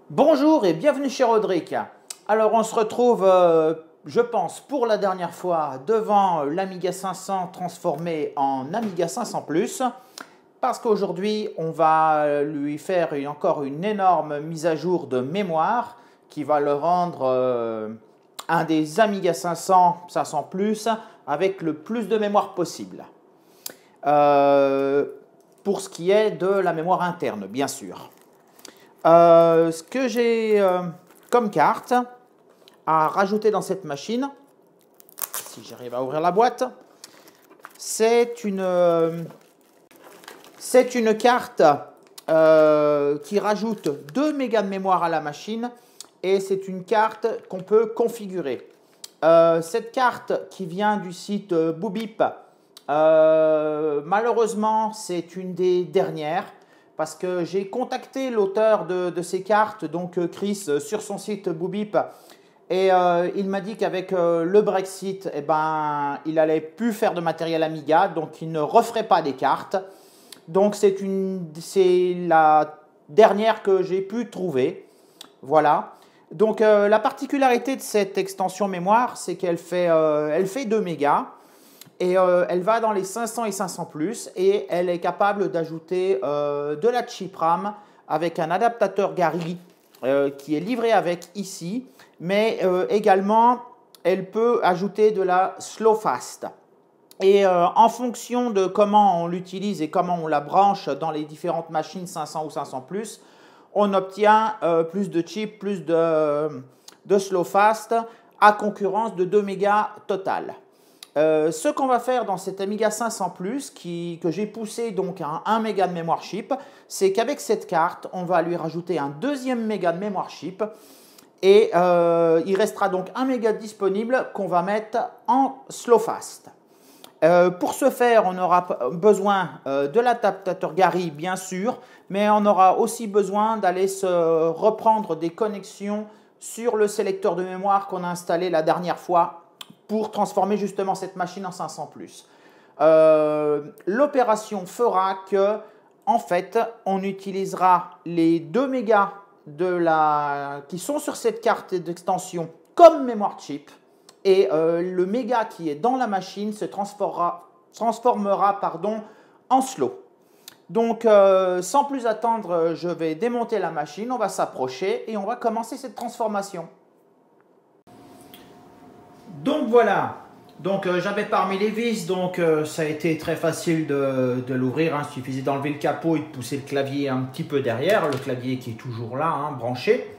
Bonjour et bienvenue chez Rodrigue. Alors on se retrouve, je pense, pour la dernière fois devant l'Amiga 500 transformé en Amiga 500 Plus. Parce qu'aujourd'hui, on va lui faire encore une énorme mise à jour de mémoire qui va le rendre un des Amiga 500 Plus avec le plus de mémoire possible. Pour ce qui est de la mémoire interne, bien sûr. Ce que j'ai comme carte à rajouter dans cette machine, si j'arrive à ouvrir la boîte, c'est une carte qui rajoute 2 mégas de mémoire à la machine et c'est une carte qu'on peut configurer. Cette carte qui vient du site Boobip, malheureusement c'est une des dernières parce que j'ai contacté l'auteur de ces cartes, donc Chris, sur son site Boobip et il m'a dit qu'avec le Brexit, eh ben, il n'allait plus faire de matériel Amiga, donc il ne referait pas des cartes. Donc c'est la dernière que j'ai pu trouver. Voilà. Donc la particularité de cette extension mémoire, c'est qu'elle fait 2 mégas et elle va dans les 500 et 500 plus et elle est capable d'ajouter de la chip RAM avec un adaptateur Gary qui est livré avec ici, mais également elle peut ajouter de la Slow Fast. Et en fonction de comment on l'utilise et comment on la branche dans les différentes machines 500 ou 500 plus, on obtient plus de chips, plus de slow fast à concurrence de 2 mégas total. Ce qu'on va faire dans cet Amiga 500 plus que j'ai poussé donc à 1 méga de mémoire chip, c'est qu'avec cette carte, on va lui rajouter un 2e méga de mémoire chip et il restera donc 1 méga disponible qu'on va mettre en slow fast. Pour ce faire, on aura besoin de l'adaptateur Gary, bien sûr, mais on aura aussi besoin d'aller se reprendre des connexions sur le sélecteur de mémoire qu'on a installé la dernière fois pour transformer justement cette machine en 500 plus. L'opération fera que, en fait, on utilisera les 2 mégas qui sont sur cette carte d'extension comme mémoire chip. Et le méga qui est dans la machine se transformera en slow. Donc, sans plus attendre, je vais démonter la machine, on va s'approcher et on va commencer cette transformation. Donc voilà, j'avais parmi les vis, donc ça a été très facile de l'ouvrir, hein. Il suffisait d'enlever le capot et de pousser le clavier un petit peu derrière, le clavier qui est toujours là, hein, branché.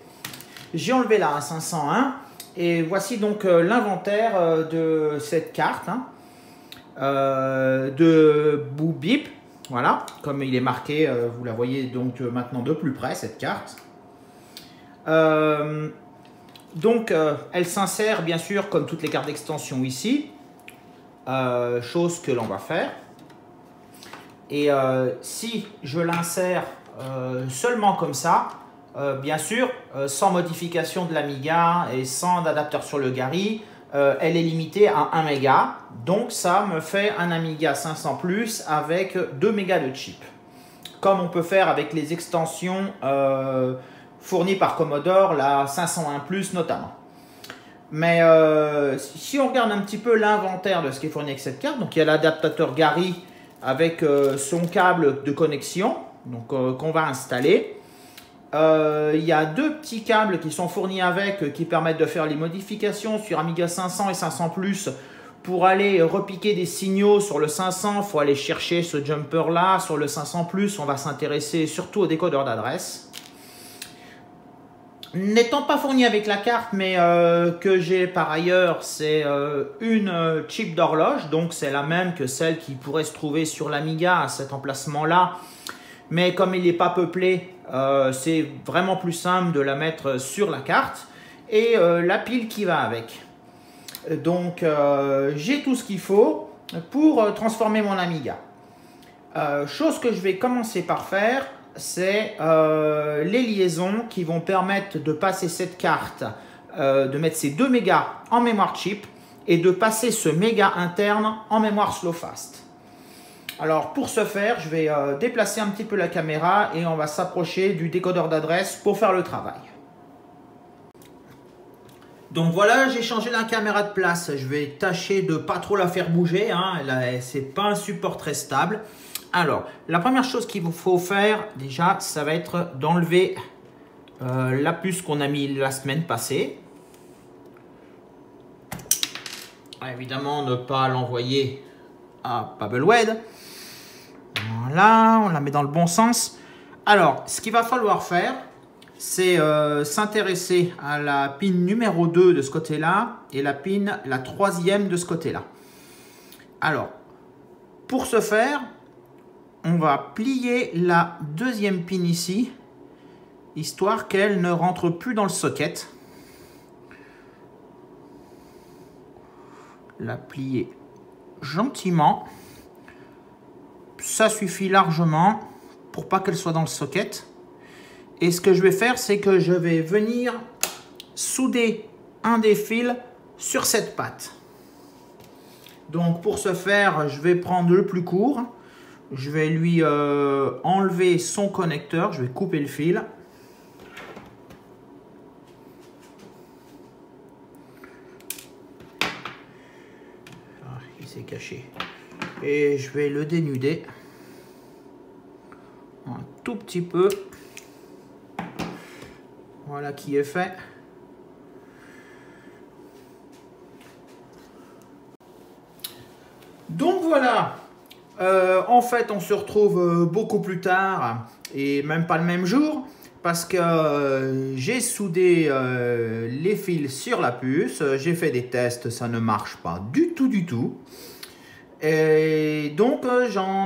J'ai enlevé la 501. Et voici donc l'inventaire de cette carte hein, de Boobip. Voilà, comme il est marqué, vous la voyez donc maintenant de plus près cette carte. Elle s'insère bien sûr comme toutes les cartes d'extension ici. Chose que l'on va faire. Et si je l'insère seulement comme ça, bien sûr, sans modification de l'Amiga et sans adapteur sur le Gary, elle est limitée à 1 méga. Donc ça me fait un Amiga 500 plus avec 2 mégas de chip. Comme on peut faire avec les extensions fournies par Commodore, la 501 plus notamment. Mais si on regarde un petit peu l'inventaire de ce qui est fourni avec cette carte, donc il y a l'adaptateur Gary avec son câble de connexion qu'on va installer. Il y a 2 petits câbles qui sont fournis avec qui permettent de faire les modifications sur Amiga 500 et 500 plus pour aller repiquer des signaux sur le 500. Il faut aller chercher ce jumper là. Sur le 500 plus, on va s'intéresser surtout au décodeur d'adresse. N'étant pas fourni avec la carte, mais que j'ai par ailleurs, c'est une chip d'horloge. Donc c'est la même que celle qui pourrait se trouver sur l'Amiga à cet emplacement là. Mais comme il n'est pas peuplé, c'est vraiment plus simple de la mettre sur la carte. Et la pile qui va avec. Donc j'ai tout ce qu'il faut pour transformer mon Amiga. Chose que je vais commencer par faire, c'est les liaisons qui vont permettre de passer cette carte, de mettre ces 2 mégas en mémoire chip et de passer ce méga interne en mémoire slow fast. Alors pour ce faire, je vais déplacer un petit peu la caméra et on va s'approcher du décodeur d'adresse pour faire le travail. Donc voilà, j'ai changé la caméra de place. Je vais tâcher de pas trop la faire bouger, hein. C'est pas un support très stable. Alors, la première chose qu'il vous faut faire déjà, ça va être d'enlever la puce qu'on a mis la semaine passée. Évidemment, ne pas l'envoyer à Pebblewed. Voilà, on la met dans le bon sens. Alors, ce qu'il va falloir faire, c'est s'intéresser à la pin numéro 2 de ce côté-là et la troisième de ce côté-là. Alors, pour ce faire, on va plier la deuxième pin ici, histoire qu'elle ne rentre plus dans le socket. La plier gentiment. Ça suffit largement pour pas qu'elle soit dans le socket. Et ce que je vais faire, c'est que je vais venir souder un des fils sur cette patte. Donc pour ce faire, je vais prendre le plus court. Je vais lui enlever son connecteur. Je vais couper le fil. Ah, il s'est caché. Et je vais le dénuder un tout petit peu. Voilà qui est fait. Donc voilà, en fait on se retrouve beaucoup plus tard et même pas le même jour parce que j'ai soudé les fils sur la puce, j'ai fait des tests, ça ne marche pas du tout. Et donc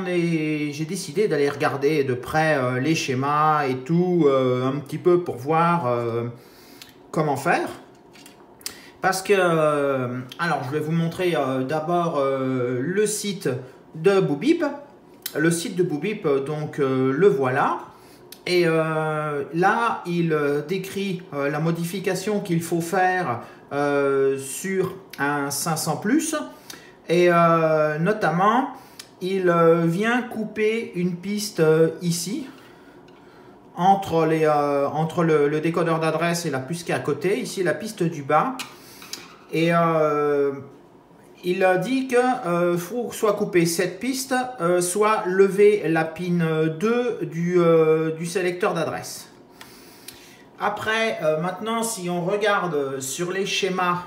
j'ai décidé d'aller regarder de près les schémas et tout un petit peu pour voir comment faire. Parce que, alors je vais vous montrer d'abord le site de Boobip. Le site de Boobip, donc le voilà. Et là, il décrit la modification qu'il faut faire sur un 500+. Et notamment, il vient couper une piste ici, entre le décodeur d'adresse et la puce qui est à côté, ici la piste du bas. Et il a dit qu'il faut soit couper cette piste, soit lever la pin 2 du sélecteur d'adresse. Après, maintenant, si on regarde sur les schémas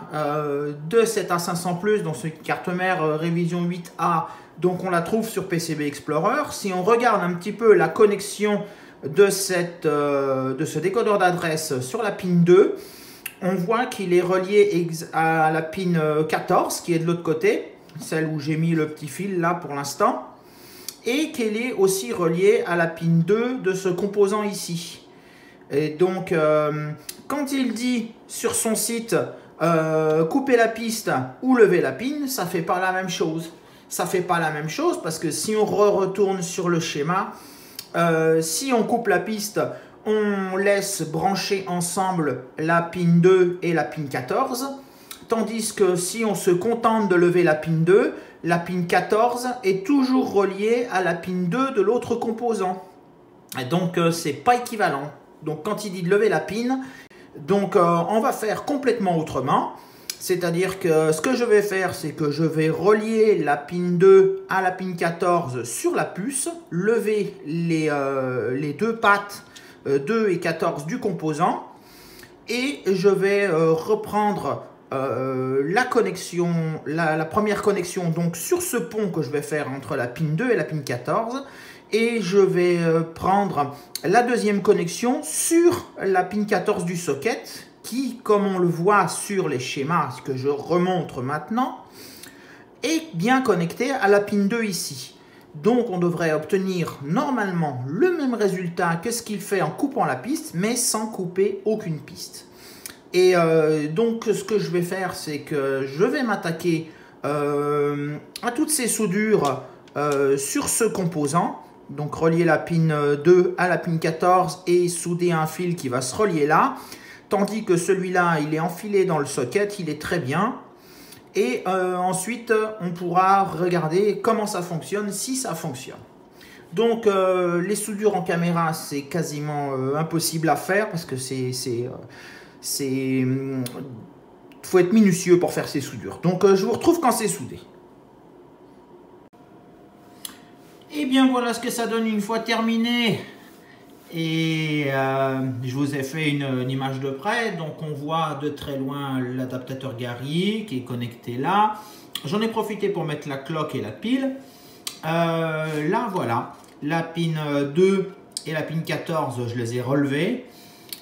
de cette A500+, dans ce carte mère révision 8A, donc on la trouve sur PCB Explorer. Si on regarde un petit peu la connexion de ce décodeur d'adresse sur la pin 2, on voit qu'il est relié à la pin 14 qui est de l'autre côté, celle où j'ai mis le petit fil là pour l'instant, et qu'il est aussi relié à la pin 2 de ce composant ici. Et donc, quand il dit sur son site couper la piste ou lever la pin, ça ne fait pas la même chose. Ça ne fait pas la même chose parce que si on retourne sur le schéma, si on coupe la piste, on laisse brancher ensemble la pin 2 et la pin 14. Tandis que si on se contente de lever la pin 2, la pin 14 est toujours reliée à la pin 2 de l'autre composant. Et donc, c'est pas équivalent. Donc, quand il dit de lever la pin, donc on va faire complètement autrement. C'est-à-dire que ce que je vais faire, c'est que je vais relier la pin 2 à la pin 14 sur la puce, lever les deux pattes 2 et 14 du composant, et je vais reprendre la connexion, la première connexion donc sur ce pont que je vais faire entre la pin 2 et la pin 14, et je vais prendre la deuxième connexion sur la pin 14 du socket qui, comme on le voit sur les schémas que je remontre maintenant, est bien connecté à la pin 2 ici. Donc on devrait obtenir normalement le même résultat que ce qu'il fait en coupant la piste, mais sans couper aucune piste. Et donc ce que je vais faire, c'est que je vais m'attaquer à toutes ces soudures sur ce composant. Donc relier la pin 2 à la pin 14 et souder un fil qui va se relier là. Tandis que celui-là, il est enfilé dans le socket, il est très bien. Et ensuite, on pourra regarder comment ça fonctionne, si ça fonctionne. Donc, les soudures en caméra, c'est quasiment impossible à faire parce que faut être minutieux pour faire ces soudures. Donc, je vous retrouve quand c'est soudé. Et bien, voilà ce que ça donne une fois terminé. Et je vous ai fait une image de près. Donc, on voit de très loin l'adaptateur Gary qui est connecté là. J'en ai profité pour mettre la cloque et la pile. Là, voilà. La pin 2 et la pin 14, je les ai relevées.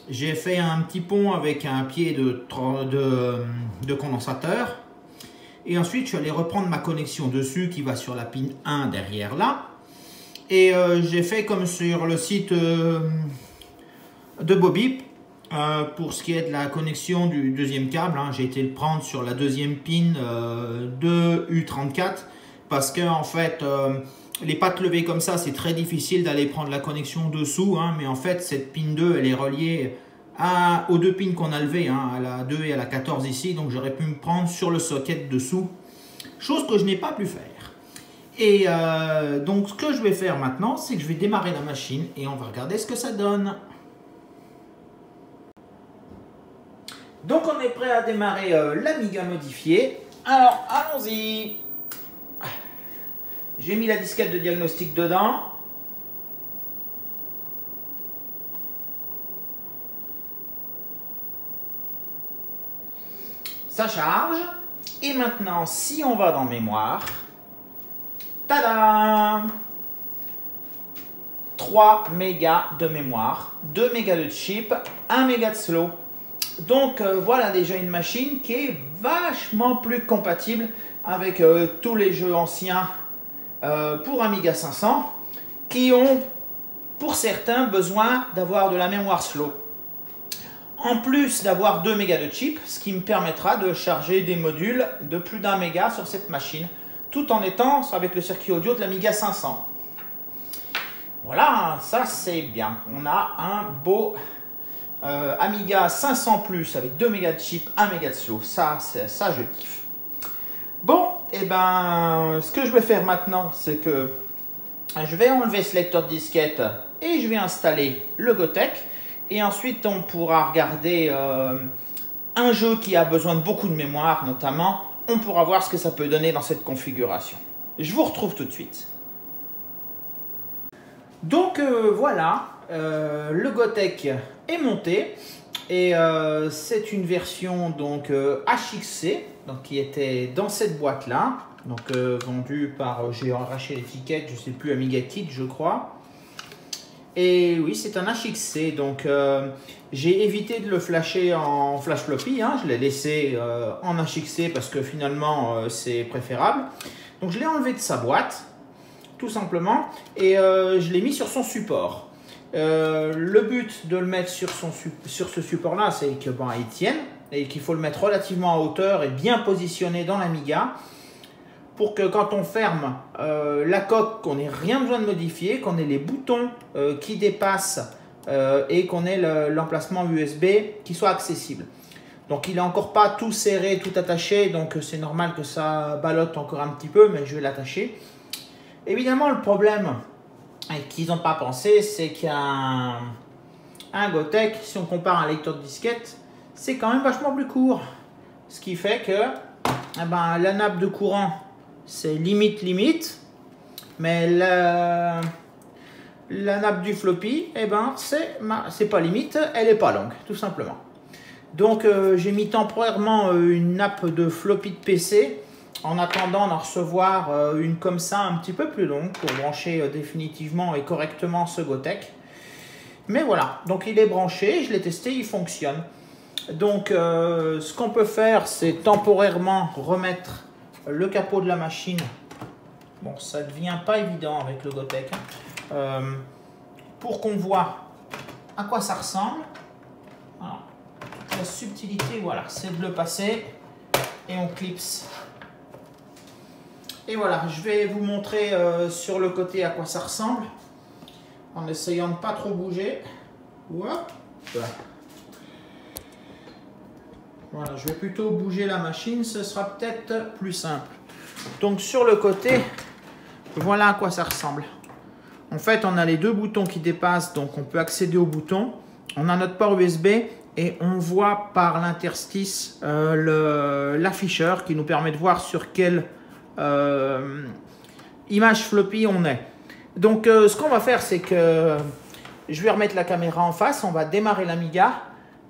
J'ai fait un petit pont avec un pied de condensateur. Et ensuite, je suis allé reprendre ma connexion dessus qui va sur la pin 1 derrière là. Et j'ai fait comme sur le site de Bobip pour ce qui est de la connexion du deuxième câble. J'ai été le prendre sur la deuxième pin de U34 parce que en fait, les pattes levées comme ça, c'est très difficile d'aller prendre la connexion dessous. Mais en fait, cette pin 2, elle est reliée aux deux pins qu'on a levées, à la 2 et à la 14 ici. Donc j'aurais pu me prendre sur le socket dessous, chose que je n'ai pas pu faire. Et donc ce que je vais faire maintenant, c'est que je vais démarrer la machine et on va regarder ce que ça donne. Donc on est prêt à démarrer l'Amiga modifiée. Alors allons-y. J'ai mis la disquette de diagnostic dedans. Ça charge. Et maintenant, si on va dans mémoire, tada! 3 mégas de mémoire, 2 mégas de chip, 1 méga de slow. Donc voilà déjà une machine qui est vachement plus compatible avec tous les jeux anciens pour Amiga 500 qui ont pour certains besoin d'avoir de la mémoire slow. En plus d'avoir 2 mégas de chip, ce qui me permettra de charger des modules de plus d'1 méga sur cette machine, tout en étant avec le circuit audio de l'Amiga 500. Voilà, ça c'est bien. On a un beau Amiga 500 Plus avec 2 mégas de chip, 1 méga de slow. Ça je kiffe. Bon, et ben, ce que je vais faire maintenant, c'est que je vais enlever ce lecteur de disquette et je vais installer le Gotek. Et ensuite, on pourra regarder un jeu qui a besoin de beaucoup de mémoire, notamment. On pourra voir ce que ça peut donner dans cette configuration. Je vous retrouve tout de suite. Donc voilà, le Gotek est monté. Et c'est une version donc HXC, donc, qui était dans cette boîte-là. Donc vendue par, j'ai arraché l'étiquette, je ne sais plus, Amiga Kit, je crois. Et oui, c'est un HXC, donc j'ai évité de le flasher en flash floppy, je l'ai laissé en HXC parce que finalement c'est préférable. Donc je l'ai enlevé de sa boîte, tout simplement, et je l'ai mis sur son support. Le but de le mettre sur ce support-là, c'est que il tienne et qu'il faut le mettre relativement à hauteur et bien positionné dans l'Amiga, pour que quand on ferme la coque, qu'on n'ait rien besoin de modifier, qu'on ait les boutons qui dépassent et qu'on ait l'emplacement USB qui soit accessible. Donc il n'est encore pas tout serré, tout attaché, donc c'est normal que ça ballotte encore un petit peu, mais je vais l'attacher. Évidemment, le problème qu'ils n'ont pas pensé, c'est qu'un Gotek, si on compare à un lecteur de disquette, c'est quand même vachement plus court. Ce qui fait que la nappe de courant, c'est limite, mais la nappe du floppy, c'est pas limite, elle est pas longue, tout simplement. Donc j'ai mis temporairement une nappe de floppy de PC en attendant d'en recevoir une comme ça un petit peu plus longue pour brancher définitivement et correctement ce Gotek. Mais voilà, donc il est branché, je l'ai testé, il fonctionne. Donc ce qu'on peut faire, c'est temporairement remettre le capot de la machine. Bon, ça ne devient pas évident avec le Gotek, pour qu'on voit à quoi ça ressemble. Alors, la subtilité, voilà, c'est de le passer et on clipse. Et voilà, je vais vous montrer sur le côté à quoi ça ressemble, en essayant de ne pas trop bouger. Hop. Voilà, je vais plutôt bouger la machine, ce sera peut-être plus simple. Donc sur le côté, voilà à quoi ça ressemble. En fait, on a les deux boutons qui dépassent, donc on peut accéder aux boutons. On a notre port USB et on voit par l'interstice l'afficheur qui nous permet de voir sur quelle image floppy on est. Donc ce qu'on va faire, c'est que je vais remettre la caméra en face, on va démarrer l'Amiga.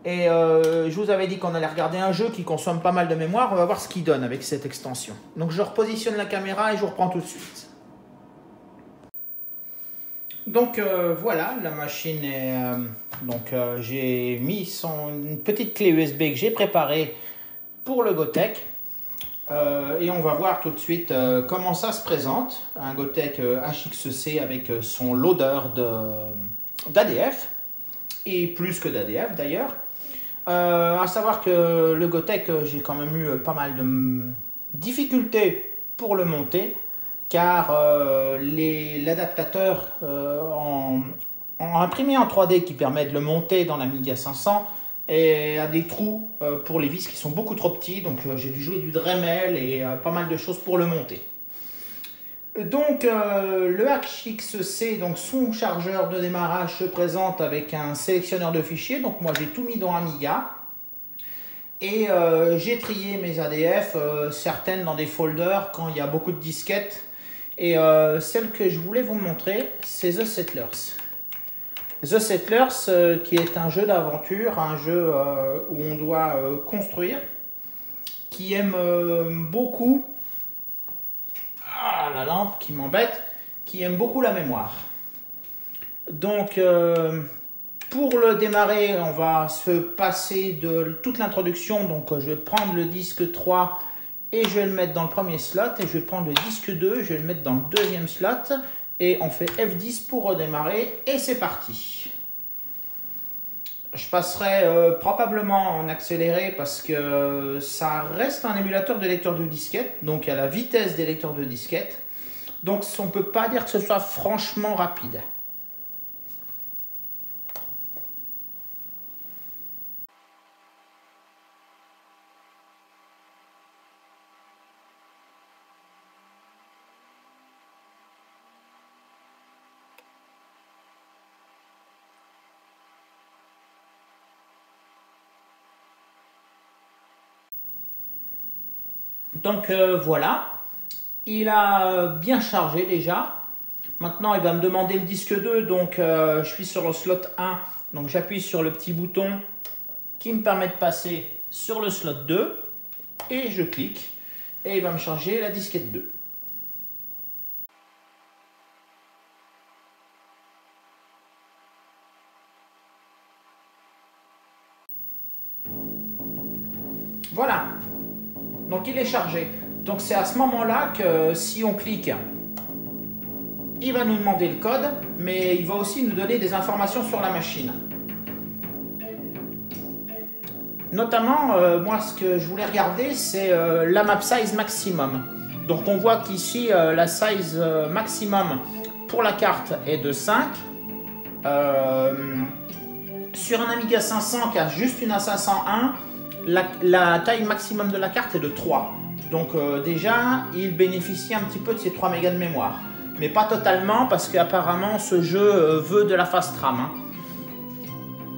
Et je vous avais dit qu'on allait regarder un jeu qui consomme pas mal de mémoire. On va voir ce qu'il donne avec cette extension. Donc je repositionne la caméra et je vous reprends tout de suite. Donc voilà, la machine est... j'ai mis une petite clé USB que j'ai préparée pour le Gotek. Et on va voir tout de suite comment ça se présente. Un Gotek HXC avec son loader d'ADF. Et plus que d'ADF d'ailleurs. À savoir que le Gotek, j'ai quand même eu pas mal de difficultés pour le monter, car l'adaptateur en imprimé en 3D qui permet de le monter dans l'Amiga 500 a des trous pour les vis qui sont beaucoup trop petits, donc j'ai dû jouer du Dremel et pas mal de choses pour le monter. Donc le HXC, donc son chargeur de démarrage se présente avec un sélectionneur de fichiers. Donc moi j'ai tout mis dans Amiga et j'ai trié mes ADF, certaines dans des folders quand il y a beaucoup de disquettes. Et celle que je voulais vous montrer, c'est The Settlers. The Settlers qui est un jeu d'aventure, un jeu où on doit construire, qui aime beaucoup... Ah, la lampe qui m'embête, qui aime beaucoup la mémoire. Donc, pour le démarrer, on va se passer de toute l'introduction. Donc, je vais prendre le disque 3 et je vais le mettre dans le premier slot. Et je vais prendre le disque 2, je vais le mettre dans le deuxième slot. Et on fait F10 pour redémarrer. Et c'est parti. Je passerai probablement en accéléré parce que ça reste un émulateur de lecteur de disquette, donc à la vitesse des lecteurs de disquette. Donc on ne peut pas dire que ce soit franchement rapide. Donc voilà, il a bien chargé déjà. Maintenant, il va me demander le disque 2, donc je suis sur le slot 1. Donc j'appuie sur le petit bouton qui me permet de passer sur le slot 2 et je clique et il va me charger la disquette 2. Voilà, donc il est chargé. Donc c'est à ce moment-là que si on clique, il va nous demander le code, mais il va aussi nous donner des informations sur la machine. Notamment, moi ce que je voulais regarder, c'est la map size maximum. Donc on voit qu'ici, la size maximum pour la carte est de 5. Sur un Amiga 500 qui a juste une A501, la taille maximum de la carte est de 3. Donc déjà, il bénéficie un petit peu de ces 3 mégas de mémoire. Mais pas totalement parce qu'apparemment ce jeu veut de la fast RAM. Hein.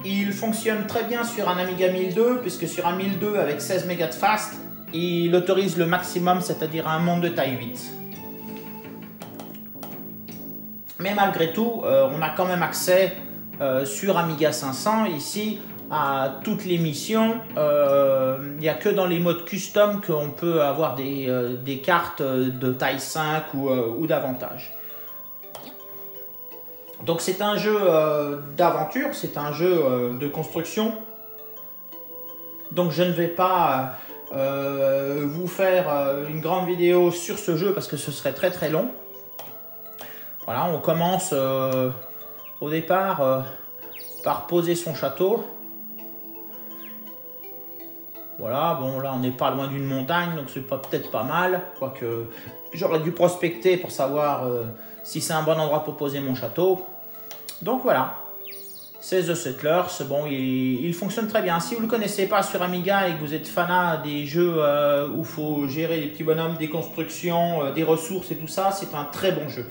Il fonctionne très bien sur un Amiga 1002 puisque sur un 1002 avec 16 mégas de fast, il autorise le maximum, c'est-à-dire un monde de taille 8. Mais malgré tout, on a quand même accès sur Amiga 500 ici à toutes les missions. Il n'y a que dans les modes custom qu'on peut avoir des cartes de taille 5 ou davantage. Donc c'est un jeu d'aventure, c'est un jeu de construction. Donc je ne vais pas vous faire une grande vidéo sur ce jeu parce que ce serait très très long. Voilà, on commence au départ par poser son château. Voilà, bon là on n'est pas loin d'une montagne, donc c'est peut-être pas mal. Quoique j'aurais dû prospecter pour savoir si c'est un bon endroit pour poser mon château. Donc voilà. c'est The Settlers. Bon, il fonctionne très bien. Si vous ne le connaissez pas sur Amiga et que vous êtes fanat des jeux où il faut gérer des petits bonhommes, des constructions, des ressources et tout ça, c'est un très bon jeu.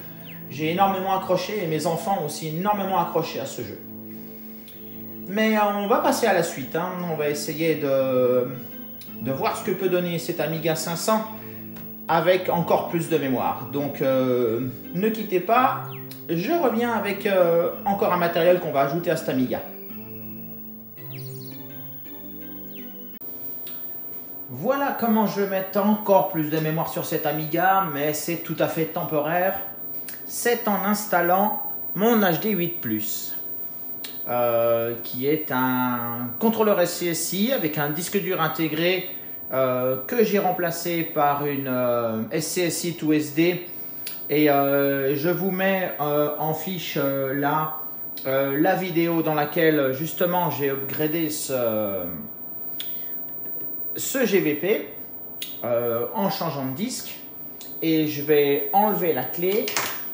J'ai énormément accroché et mes enfants ont aussi énormément accroché à ce jeu. Mais on va passer à la suite. Hein. On va essayer de voir ce que peut donner cet Amiga 500 avec encore plus de mémoire. Donc ne quittez pas. Je reviens avec encore un matériel qu'on va ajouter à cet Amiga. Voilà comment je vais mettre encore plus de mémoire sur cet Amiga, mais c'est tout à fait temporaire. C'est en installant mon HD8+, qui est un contrôleur SCSI avec un disque dur intégré que j'ai remplacé par une SCSI to SD. Et je vous mets en fiche là la vidéo dans laquelle justement j'ai upgradé ce GVP en changeant de disque. Et je vais enlever la clé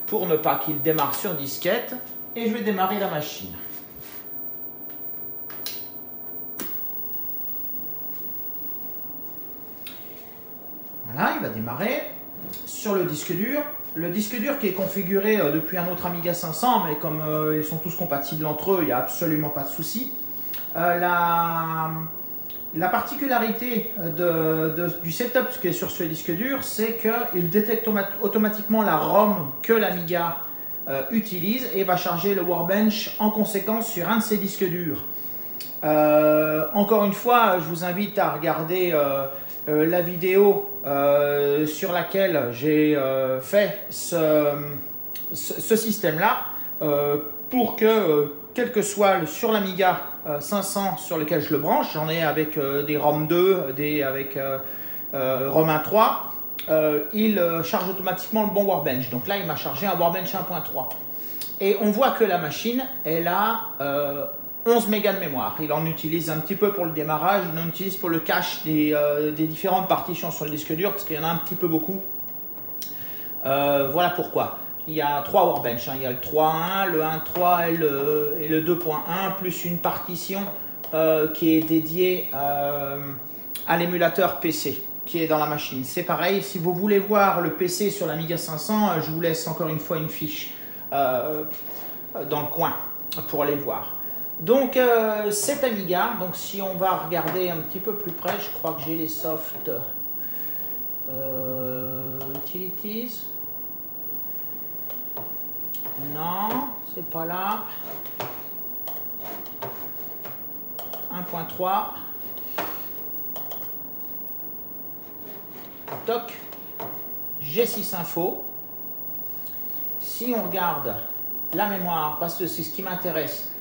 pour ne pas qu'il démarre sur disquette. Et je vais démarrer la machine. Voilà, il va démarrer sur le disque dur. Le disque dur qui est configuré depuis un autre Amiga 500, mais comme ils sont tous compatibles entre eux, il n'y a absolument pas de souci. La particularité du setup qui est sur ce disque dur, c'est qu'il détecte automatiquement la ROM que l'Amiga utilise et va charger le Workbench en conséquence sur un de ces disques durs. Encore une fois, je vous invite à regarder la vidéo sur laquelle j'ai fait ce système-là pour que, quel que soit sur l'Amiga 500 sur lequel je le branche, j'en ai avec des ROM 2, avec ROM 1.3, il charge automatiquement le bon Workbench. Donc là, il m'a chargé un Workbench 1.3. Et on voit que la machine, elle a 11 mégas de mémoire. Il en utilise un petit peu pour le démarrage, il en utilise pour le cache des différentes partitions sur le disque dur, parce qu'il y en a un petit peu beaucoup. Voilà pourquoi. Il y a 3 Workbench, hein. Il y a le 3.1, le 1.3 et le 2.1, plus une partition qui est dédiée à l'émulateur PC qui est dans la machine. C'est pareil, si vous voulez voir le PC sur l'Amiga 500, je vous laisse encore une fois une fiche dans le coin pour aller voir. Donc cet Amiga, donc si on va regarder un petit peu plus près, je crois que j'ai les soft utilities. Non, c'est pas là. 1.3. Toc. G6 Info. Si on regarde la mémoire, parce que c'est ce qui m'intéresse,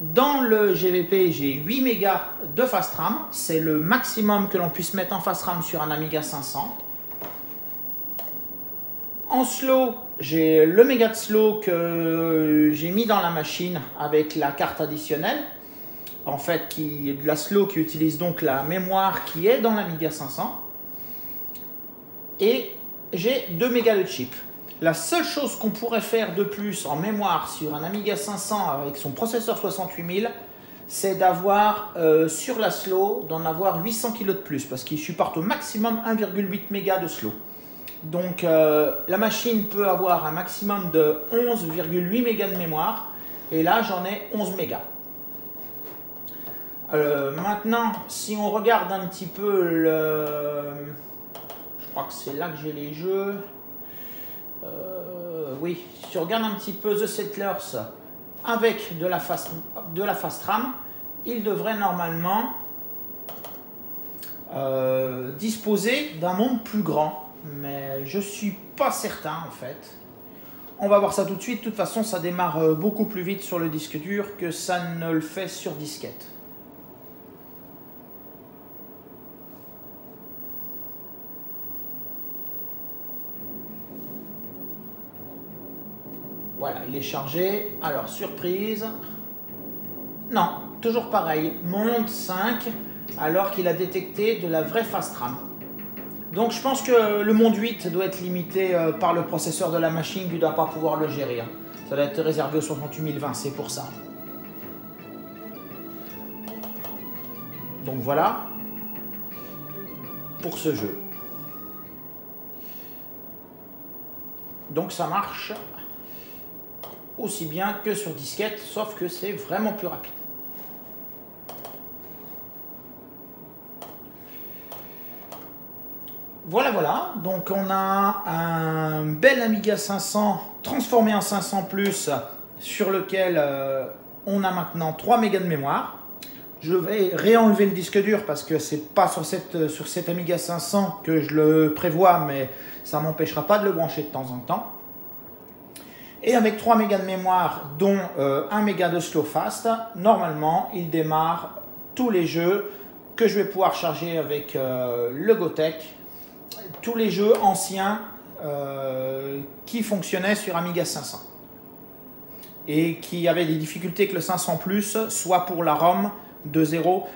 dans le GVP, j'ai 8 mégas de fast RAM. C'est le maximum que l'on puisse mettre en fast RAM sur un Amiga 500. En slow, j'ai le méga de slow que j'ai mis dans la machine avec la carte additionnelle. En fait, de la slow qui utilise donc la mémoire qui est dans l'Amiga 500. Et j'ai 2 mégas de chip. La seule chose qu'on pourrait faire de plus en mémoire sur un Amiga 500 avec son processeur 68000, c'est d'avoir sur la slow, d'en avoir 800 kg de plus, parce qu'il supporte au maximum 1,8 mégas de slow. Donc la machine peut avoir un maximum de 11,8 mégas de mémoire, et là j'en ai 11 mégas. Maintenant, si on regarde un petit peu je crois que c'est là que j'ai les jeux. Oui, si on regarde un petit peu The Settlers avec de la fast RAM, il devrait normalement disposer d'un monde plus grand. Mais je suis pas certain en fait. On va voir ça tout de suite. De toute façon, ça démarre beaucoup plus vite sur le disque dur que ça ne le fait sur disquette. Voilà, il est chargé. Alors, surprise. Non, toujours pareil. Monde 5, alors qu'il a détecté de la vraie fast RAM. Donc je pense que le monde 8 doit être limité par le processeur de la machine qui ne doit pas pouvoir le gérer. Ça doit être réservé au 68020, c'est pour ça. Donc voilà pour ce jeu. Donc ça marche aussi bien que sur disquette, sauf que c'est vraiment plus rapide. Voilà, voilà. Donc on a un bel Amiga 500 transformé en 500 Plus sur lequel on a maintenant 3 mégas de mémoire. Je vais réenlever le disque dur parce que c'est pas sur cet Amiga 500 que je le prévois, mais ça ne m'empêchera pas de le brancher de temps en temps. Et avec 3 mégas de mémoire, dont 1 méga de slow fast, normalement il démarre tous les jeux que je vais pouvoir charger avec le Gotek, tous les jeux anciens qui fonctionnaient sur Amiga 500 et qui avaient des difficultés avec le 500 Plus, soit pour la ROM de 0,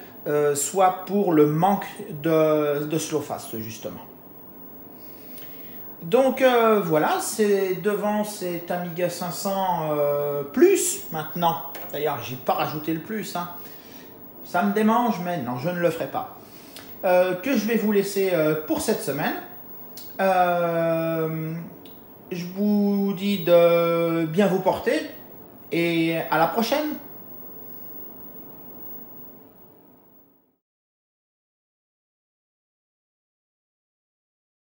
soit pour le manque de slow fast justement. Donc voilà, c'est devant cet Amiga 500 Plus maintenant. D'ailleurs, j'ai pas rajouté le plus, hein. Ça me démange, mais non, je ne le ferai pas. Que je vais vous laisser pour cette semaine. Je vous dis de bien vous porter et à la prochaine.